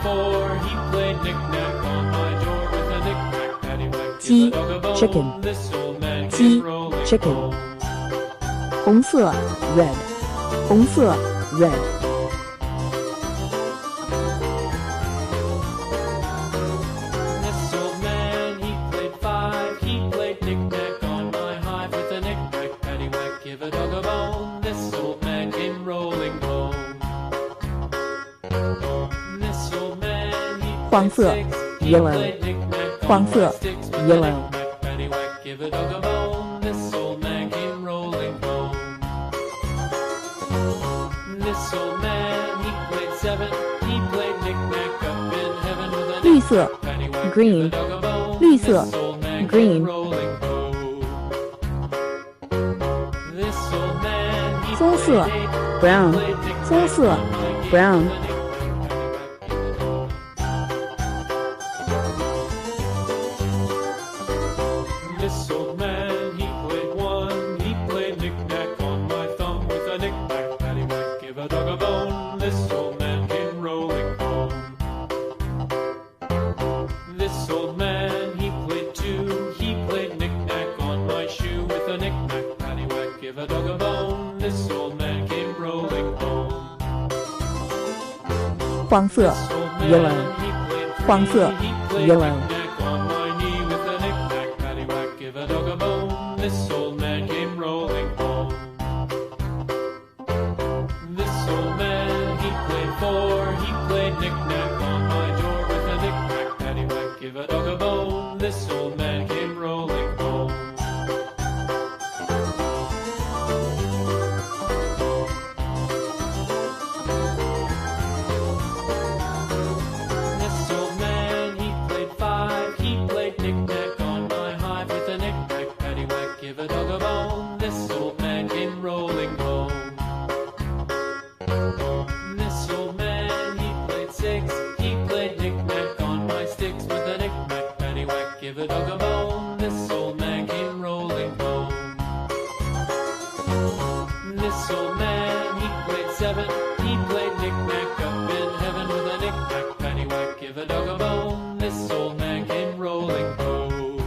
4, he played knick-knack on my door with a knick-knack, paddywhack, give G. a dog a bone. Chicken. This old man G. came rolling Chicken. home. 红色 red， 红色 red， This old man, he played 5, he played knick-knack on my hive with a knick-knack, paddywhack, give a dog a bone. This old man came rolling home. This old man, he 黄 played 色 6, he yellow， played knick-knack 黄 on 色 my sticks with a yellow， knick-knack, paddywhack, give a dog a bone. This old man came rolling home. This old man, he played 7, he played knick-knack up in heaven with a 绿色 paddywhack, green， give a dog a bone. 绿色 This old man green， came rolling home. This old man, he 棕色 played 8, brown， played knick-knack 棕色 on my gate brown， with a knick-knack, paddywhack, give a dog. This old man, he played 1, he played knick-knack on my thumb with a knick-knack, paddywhack, give a dog a bone. This old man came rolling home. This old man, he played 2, he played knick-knack on my shoe with a knick-knack, paddywhack, give a dog a bone. This old man came rolling home. 黄色 This old man, yellow， he played 3, 黄色 he played yellow， knick-knack on my knee with a knick-knack, paddywhack, give a dog a bone. This old man came rolling home. This old man, he played 4, he played knick-knack on my door with a knick-knack, paddywhack, give a dog a bone. This old man came rolling home. This old man, he played 5, he played knick-knack on my hive with a knick-knack, paddywhack, give a dog a bone. This old man came rolling home. This old man, he played 6, he played knick-knack on my sticks with a knick-knack, paddywhack, give a dog a bone. This old man came rolling home. This old man, he played 7, he played knick-knack up in heaven with a knick-knack, paddywhack, give a dog a bone. This old man came rolling home.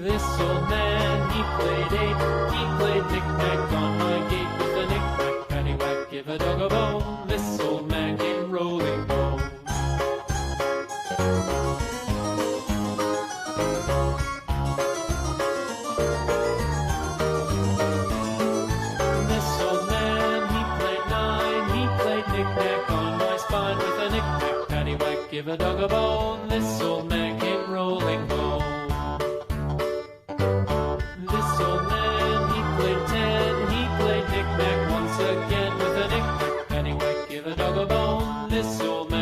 This old man, he played 8, he played knick-knack on my gate with a knick-knack, paddywhack, give a dog a bone. This old man came rolling home. This old man, he played 9, he played knick-knack on my spine with a knick-knack, paddywhack, give a dog a bone. This old man came rolling home. This old man, he played 10, he played knick-knack once again with a knick-knack, paddywhack, give a dog a bone. This old man